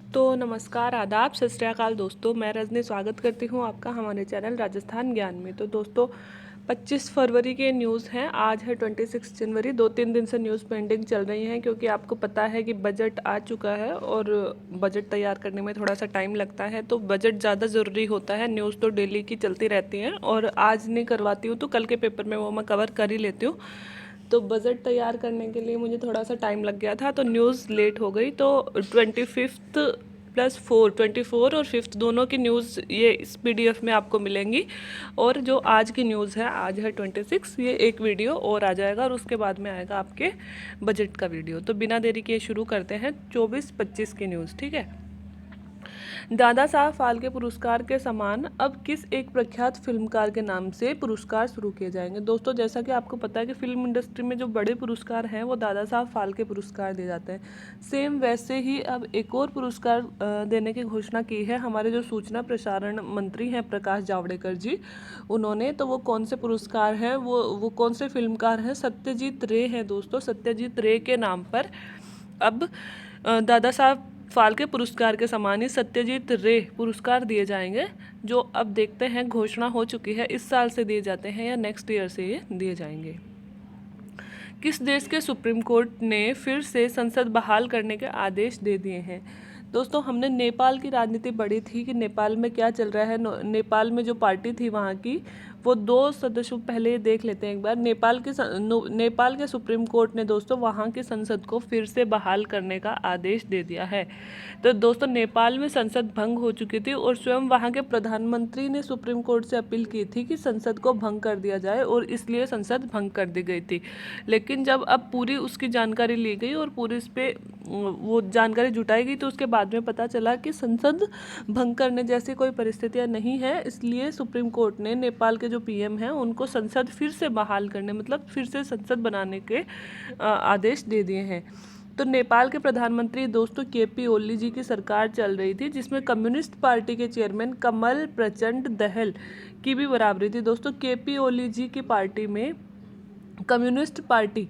तो नमस्कार, आदाब, सत श्री अकाल दोस्तों। मैं रजनी स्वागत करती हूँ आपका हमारे चैनल राजस्थान ज्ञान में। तो दोस्तों 25 फरवरी के न्यूज़ हैं। आज है 26 जनवरी। 2-3 दिन से न्यूज़ पेंडिंग चल रही हैं क्योंकि आपको पता है कि बजट आ चुका है और बजट तैयार करने में थोड़ा सा टाइम लगता है। तो बजट ज़्यादा ज़रूरी होता है। न्यूज़ तो डेली की चलती रहती हैं और आज नहीं करवाती हूँ तो कल के पेपर में वो मैं कवर कर ही लेती हूँ। तो बजट तैयार करने के लिए मुझे थोड़ा सा टाइम लग गया था तो न्यूज़ लेट हो गई। तो 25 प्लस 4 24 और 5 दोनों की न्यूज़ ये इस PDF में आपको मिलेंगी। और जो आज की न्यूज़ है, आज है 26, ये एक वीडियो और आ जाएगा और उसके बाद में आएगा आपके बजट का वीडियो। तो बिना देरी के शुरू करते हैं 24-25 की न्यूज़। ठीक है। दादा साहब फाल्के पुरस्कार के समान अब किस एक प्रख्यात फिल्मकार के नाम से पुरस्कार शुरू किए जाएंगे। दोस्तों जैसा कि आपको पता है कि फिल्म इंडस्ट्री में जो बड़े पुरस्कार हैं वो दादा साहब फाल्के पुरस्कार दिए जाते हैं। सेम वैसे ही अब एक और पुरस्कार देने की घोषणा की है हमारे जो सूचना प्रसारण मंत्री हैं प्रकाश जावड़ेकर जी, उन्होंने। तो वो कौन से पुरस्कार हैं, वो कौन से फिल्मकार हैं? सत्यजीत रे हैं दोस्तों। सत्यजीत रे के नाम पर अब दादा साहब फाल्के पुरस्कार के समान ही सत्यजीत रे पुरस्कार दिए जाएंगे, जो अब देखते हैं घोषणा हो चुकी है इस साल से दिए जाते हैं या नेक्स्ट ईयर से ये दिए जाएंगे। किस देश के सुप्रीम कोर्ट ने फिर से संसद बहाल करने के आदेश दे दिए हैं? दोस्तों हमने नेपाल की राजनीति पढ़ी थी कि नेपाल में क्या चल रहा है। नेपाल में जो पार्टी थी वहाँ की, वो 2 सदस्यों, पहले ये देख लेते हैं एक बार। नेपाल के सुप्रीम कोर्ट ने दोस्तों वहाँ की संसद को फिर से बहाल करने का आदेश दे दिया है। तो दोस्तों नेपाल में संसद भंग हो चुकी थी और स्वयं वहाँ के प्रधानमंत्री ने सुप्रीम कोर्ट से अपील की थी कि संसद को भंग कर दिया जाए और इसलिए संसद भंग कर दी गई थी। लेकिन जब अब पूरी उसकी जानकारी ली गई और पूरी इस पे वो जानकारी जुटाई गई तो उसके बाद में पता चला कि संसद भंग करने जैसी कोई परिस्थितियां नहीं है। इसलिए सुप्रीम कोर्ट ने नेपाल के जो PM हैं उनको संसद फिर से बहाल करने, मतलब फिर से संसद बनाने के आदेश दे दिए हैं। तो नेपाल के प्रधानमंत्री दोस्तों KP ओली जी की सरकार चल रही थी जिसमें कम्युनिस्ट पार्टी के चेयरमैन कमल प्रचंड दहल की भी बराबरी थी। दोस्तों KP ओली जी की पार्टी में कम्युनिस्ट पार्टी,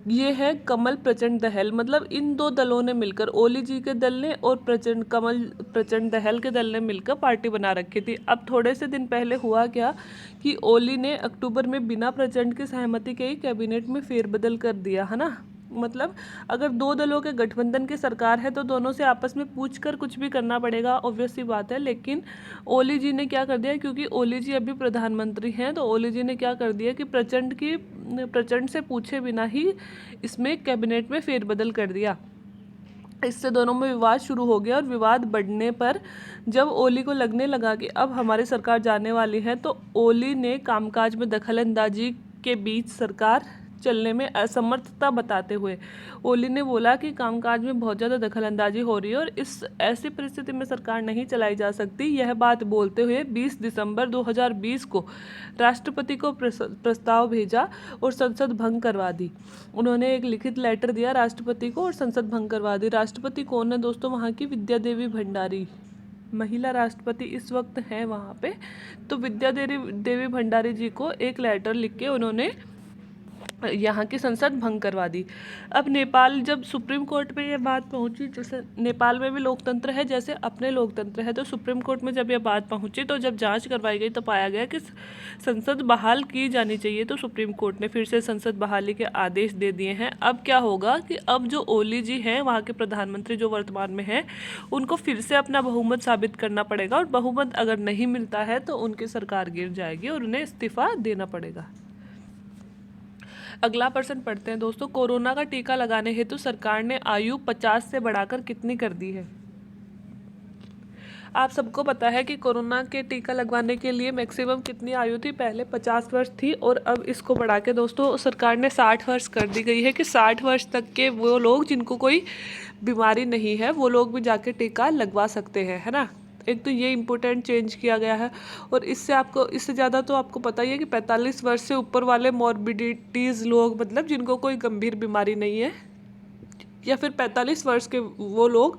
ये है कमल प्रचंड दहल, मतलब इन दो दलों ने मिलकर, ओली जी के दल ने और कमल प्रचंड दहल के दल ने मिलकर पार्टी बना रखी थी। अब थोड़े से दिन पहले हुआ क्या कि ओली ने अक्टूबर में बिना प्रचंड की सहमति के ही कैबिनेट में फेरबदल कर दिया है ना। मतलब अगर 2 दलों के गठबंधन की सरकार है तो दोनों से आपस में पूछकर कुछ भी करना पड़ेगा, ऑब्वियस सी बात है। लेकिन ओली जी ने क्या कर दिया, क्योंकि ओली जी अभी प्रधानमंत्री हैं, तो ओली जी ने क्या कर दिया कि प्रचंड से पूछे बिना ही इसमें कैबिनेट में फेरबदल कर दिया। इससे दोनों में विवाद शुरू हो गया और विवाद बढ़ने पर जब ओली को लगने लगा कि अब हमारी सरकार जाने वाली है, तो ओली ने कामकाज में दखलंदाजी के बीच सरकार चलने में असमर्थता बताते हुए ओली ने बोला कि कामकाज में बहुत ज़्यादा दखलंदाजी हो रही है और इस ऐसी परिस्थिति में सरकार नहीं चलाई जा सकती। यह बात बोलते हुए 20 दिसंबर 2020 को राष्ट्रपति को प्रस्ताव भेजा और संसद भंग करवा दी। उन्होंने एक लिखित लेटर दिया राष्ट्रपति को और संसद भंग करवा दी। राष्ट्रपति कौन है दोस्तों? वहाँ की विद्या देवी भंडारी, महिला राष्ट्रपति इस वक्त हैं वहाँ पे। तो विद्या देवी भंडारी जी को एक लेटर लिख के उन्होंने यहाँ की संसद भंग करवा दी। अब नेपाल जब सुप्रीम कोर्ट में ये बात पहुँची, जैसे नेपाल में भी लोकतंत्र है जैसे अपने लोकतंत्र है, तो सुप्रीम कोर्ट में जब ये बात पहुँची तो जब जांच करवाई गई तो पाया गया कि संसद बहाल की जानी चाहिए। तो सुप्रीम कोर्ट ने फिर से संसद बहाली के आदेश दे दिए हैं। अब क्या होगा कि अब जो ओली जी हैं, वहाँ के प्रधानमंत्री जो वर्तमान में हैं, उनको फिर से अपना बहुमत साबित करना पड़ेगा और बहुमत अगर नहीं मिलता है तो उनकी सरकार गिर जाएगी और उन्हें इस्तीफा देना पड़ेगा। अगला प्रश्न पढ़ते हैं दोस्तों। कोरोना का टीका लगाने हेतु सरकार ने आयु 50 से बढ़ाकर कितनी कर दी है? आप सबको पता है कि कोरोना के टीका लगवाने के लिए मैक्सिमम कितनी आयु थी? पहले 50 वर्ष थी और अब इसको बढ़ा के दोस्तों सरकार ने 60 वर्ष कर दी गई है कि 60 वर्ष तक के वो लोग जिनको कोई बीमारी नहीं है वो लोग भी जाके टीका लगवा सकते हैं, है ना। एक तो ये इम्पोर्टेंट चेंज किया गया है। और इससे ज़्यादा तो आपको पता ही है कि 45 वर्ष से ऊपर वाले मॉर्बिडिटीज़ लोग, मतलब जिनको कोई गंभीर बीमारी नहीं है, या फिर 45 वर्ष के वो लोग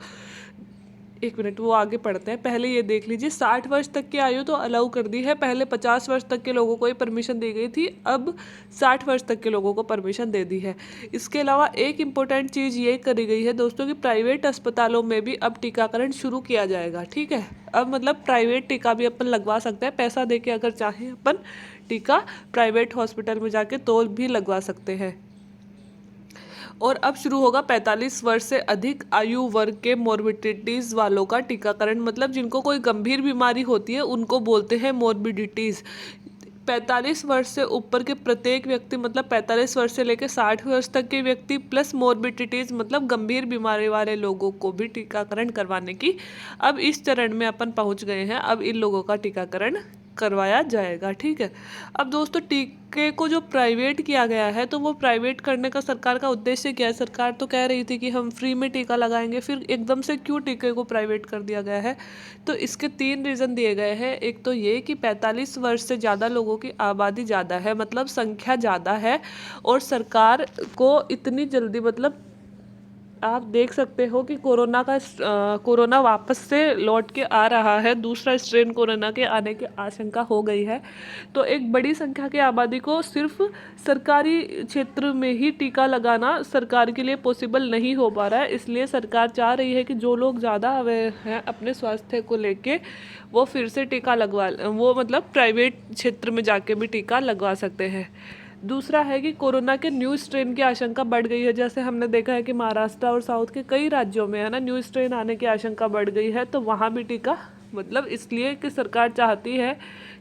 एक मिनट, वो आगे पढ़ते हैं। पहले ये देख लीजिए, 60 वर्ष तक की आयु तो अलाउ कर दी है। पहले 50 वर्ष तक के लोगों को ही परमिशन दी गई थी, अब 60 वर्ष तक के लोगों को परमिशन दे दी है। इसके अलावा एक इम्पोर्टेंट चीज़ ये करी गई है दोस्तों कि प्राइवेट अस्पतालों में भी अब टीकाकरण शुरू किया जाएगा। ठीक है, अब मतलब प्राइवेट टीका भी अपन लगवा सकते हैं, पैसा दे के अगर चाहें अपन टीका प्राइवेट हॉस्पिटल में जाके तो भी लगवा सकते हैं। और अब शुरू होगा 45 वर्ष से अधिक आयु वर्ग के मोर्बिडिटीज़ वालों का टीकाकरण। मतलब जिनको कोई गंभीर बीमारी होती है उनको बोलते हैं मोर्बिडिटीज़। 45 वर्ष से ऊपर के प्रत्येक व्यक्ति, मतलब 45 वर्ष से लेकर 60 वर्ष तक के व्यक्ति प्लस मोर्बिडिटीज़ मतलब गंभीर बीमारी वाले लोगों को भी टीकाकरण करवाने की अब इस चरण में अपन पहुंच गए हैं। अब इन लोगों का टीकाकरण करवाया जाएगा। ठीक है, अब दोस्तों टीके को जो प्राइवेट किया गया है तो वो प्राइवेट करने का सरकार का उद्देश्य क्या है? सरकार तो कह रही थी कि हम फ्री में टीका लगाएंगे, फिर एकदम से क्यों टीके को प्राइवेट कर दिया गया है? तो इसके 3 रीज़न दिए गए हैं। एक तो ये कि 45 वर्ष से ज़्यादा लोगों की आबादी ज़्यादा है, मतलब संख्या ज़्यादा है, और सरकार को इतनी जल्दी, मतलब आप देख सकते हो कि कोरोना वापस से लौट के आ रहा है, दूसरा स्ट्रेन कोरोना के आने की आशंका हो गई है। तो एक बड़ी संख्या की आबादी को सिर्फ सरकारी क्षेत्र में ही टीका लगाना सरकार के लिए पॉसिबल नहीं हो पा रहा है, इसलिए सरकार चाह रही है कि जो लोग ज़्यादा अवेयर हैं अपने स्वास्थ्य को लेके वो फिर से टीका लगवा, वो मतलब प्राइवेट क्षेत्र में जाके भी टीका लगवा सकते हैं। दूसरा है कि कोरोना के न्यू स्ट्रेन की आशंका बढ़ गई है। जैसे हमने देखा है कि महाराष्ट्र और साउथ के कई राज्यों में है ना न्यू स्ट्रेन आने की आशंका बढ़ गई है, तो वहाँ भी टीका, मतलब इसलिए कि सरकार चाहती है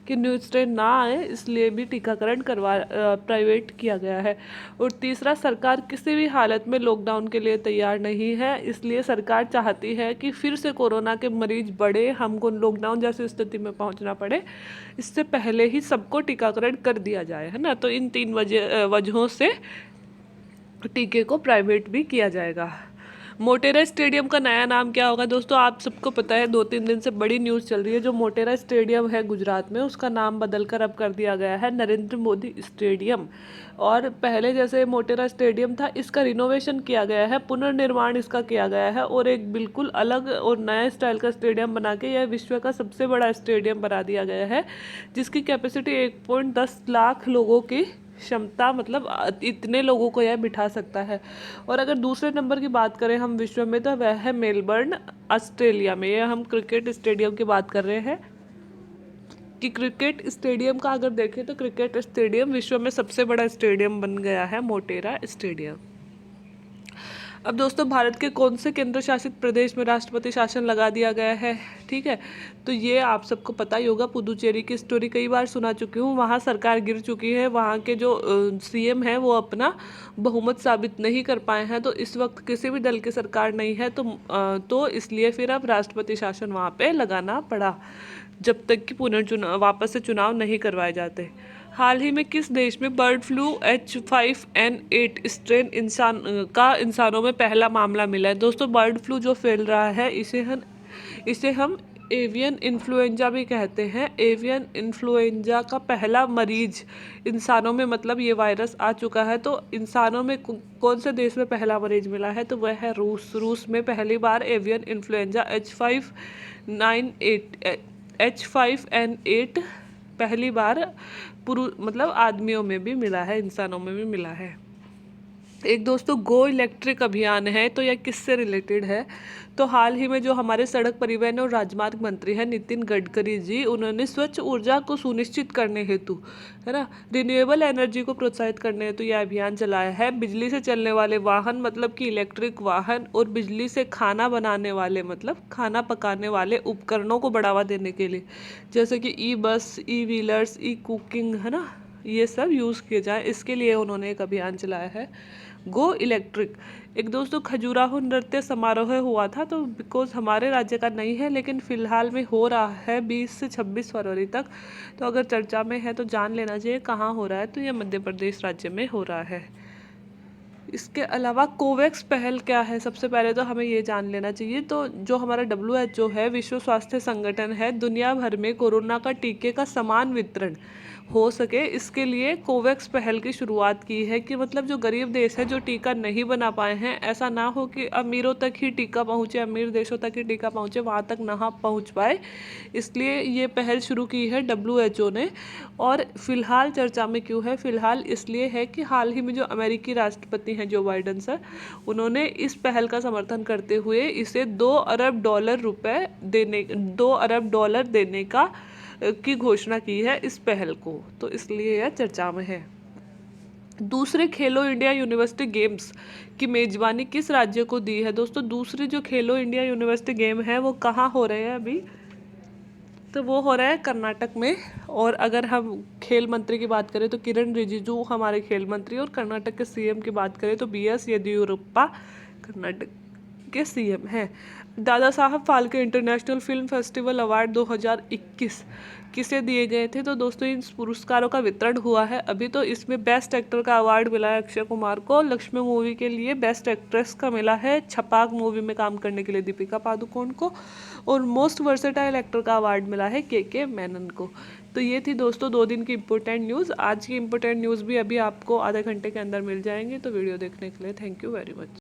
कि न्यू स्ट्रेन ना आए, इसलिए भी टीकाकरण प्राइवेट किया गया है। और तीसरा, सरकार किसी भी हालत में लॉकडाउन के लिए तैयार नहीं है, इसलिए सरकार चाहती है कि फिर से कोरोना के मरीज बढ़े, हमको लॉकडाउन जैसी स्थिति में पहुंचना पड़े, इससे पहले ही सबको टीकाकरण कर दिया जाए, है ना। तो इन 3 वजहों से टीके को प्राइवेट भी किया जाएगा। मोटेरा स्टेडियम का नया नाम क्या होगा दोस्तों? आप सबको पता है, 2-3 दिन से बड़ी न्यूज़ चल रही है। जो मोटेरा स्टेडियम है गुजरात में, उसका नाम बदलकर अब कर दिया गया है नरेंद्र मोदी स्टेडियम। और पहले जैसे मोटेरा स्टेडियम था, इसका रिनोवेशन किया गया है, पुनर्निर्माण इसका किया गया है, और एक बिल्कुल अलग और नया स्टाइल का स्टेडियम बना के यह विश्व का सबसे बड़ा स्टेडियम बना दिया गया है, जिसकी कैपेसिटी 1.10 लाख लोगों की क्षमता, मतलब इतने लोगों को यह बिठा सकता है। और अगर दूसरे नंबर की बात करें हम विश्व में, तो वह है मेलबर्न ऑस्ट्रेलिया में। यह हम क्रिकेट स्टेडियम की बात कर रहे हैं कि क्रिकेट स्टेडियम का अगर देखें तो क्रिकेट स्टेडियम विश्व में सबसे बड़ा स्टेडियम बन गया है, मोटेरा स्टेडियम। अब दोस्तों, भारत के कौन से केंद्र शासित प्रदेश में राष्ट्रपति शासन लगा दिया गया है? ठीक है, तो ये आप सबको पता ही होगा। पुदुचेरी की स्टोरी कई बार सुना चुकी हूँ। वहाँ सरकार गिर चुकी है, वहाँ के जो सीएम है वो अपना बहुमत साबित नहीं कर पाए हैं, तो इस वक्त किसी भी दल की सरकार नहीं है, तो इसलिए फिर अब राष्ट्रपति शासन वहाँ पे लगाना पड़ा, जब तक कि पुनर्चुनाव, वापस से चुनाव नहीं करवाए जाते। हाल ही में किस देश में बर्ड फ्लू H5N8 स्ट्रेन इंसानों में पहला मामला मिला है? दोस्तों, बर्ड फ्लू जो फैल रहा है इसे हम एवियन इन्फ्लुएंजा भी कहते हैं। एवियन इन्फ्लुएंजा का पहला मरीज इंसानों में, मतलब ये वायरस आ चुका है, तो इंसानों में कौन से देश में पहला मरीज मिला है? तो वह है रूस में पहली बार एवियन इन्फ्लुएंजा H5N8 पहली बार मतलब आदमियों में भी मिला है, इंसानों में भी मिला है। एक दोस्तों गो इलेक्ट्रिक अभियान है, तो यह किससे रिलेटेड है? तो हाल ही में जो हमारे सड़क परिवहन और राजमार्ग मंत्री हैं नितिन गडकरी जी, उन्होंने स्वच्छ ऊर्जा को सुनिश्चित करने हेतु, है ना, रिन्यूएबल एनर्जी को प्रोत्साहित करने हेतु यह अभियान चलाया है। बिजली से चलने वाले वाहन, मतलब कि इलेक्ट्रिक वाहन, और बिजली से खाना बनाने वाले, मतलब खाना पकाने वाले उपकरणों को बढ़ावा देने के लिए, जैसे कि ई बस, ई व्हीलर्स, ई कुकिंग, है ना, ये सब यूज़ किए जाए, इसके लिए उन्होंने एक अभियान चलाया है, गो इलेक्ट्रिक। एक दोस्तों खजुराहो नृत्य समारोह हुआ था, तो बिकॉज हमारे राज्य का नहीं है, लेकिन फ़िलहाल में हो रहा है 20 से 26 फरवरी तक, तो अगर चर्चा में है तो जान लेना चाहिए कहाँ हो रहा है। तो यह मध्य प्रदेश राज्य में हो रहा है। इसके अलावा कोवैक्स पहल क्या है? सबसे पहले तो हमें ये जान लेना चाहिए। तो जो हमारा WHO है, विश्व स्वास्थ्य संगठन है, दुनिया भर में कोरोना का टीके का समान वितरण, हो सके, इसके लिए कोवैक्स पहल की शुरुआत की है कि मतलब जो गरीब देश है जो टीका नहीं बना पाए हैं, ऐसा ना हो कि अमीरों तक ही टीका पहुँचे, अमीर देशों तक ही टीका पहुँचे, वहाँ तक ना पहुँच पाए, इसलिए ये पहल शुरू की है WHO ने। और फिलहाल चर्चा में क्यों है? फिलहाल इसलिए है कि हाल ही में जो अमेरिकी राष्ट्रपति हैं जो बाइडेन सर, उन्होंने इस पहल का समर्थन करते हुए इसे $2 अरब देने का की घोषणा की है इस पहल को, तो इसलिए यह चर्चा में है। दूसरे खेलो इंडिया यूनिवर्सिटी गेम्स की मेजबानी किस राज्य को दी है? दोस्तों दूसरे जो खेलो इंडिया यूनिवर्सिटी गेम है वो कहाँ हो रहे हैं अभी? तो वो हो रहा है कर्नाटक में। और अगर हम खेल मंत्री की बात करें तो किरण रिजिजू हमारे खेल मंत्री, और कर्नाटक के CM की बात करें तो BS येदियुरप्पा कर्नाटक के CM हैं। Dada Saheb Phalke international film festival award 2021 किसे दिए गए थे? तो दोस्तों इन पुरस्कारों का वितरण हुआ है अभी, तो इसमें बेस्ट एक्टर का अवार्ड मिला है अक्षय कुमार को, लक्ष्मी मूवी के लिए बेस्ट एक्ट्रेस का मिला है छपाक मूवी में काम करने के लिए दीपिका पादुकोण को, और मोस्ट वर्सेटाइल एक्टर का अवार्ड मिला है KK मेनन को। तो ये थी दोस्तों 2 दिन की इंपॉर्टेंट न्यूज़। आज की इंपॉर्टेंट न्यूज़ भी अभी आपको आधे घंटे के अंदर मिल जाएंगे, तो वीडियो देखने के लिए थैंक यू वेरी मच।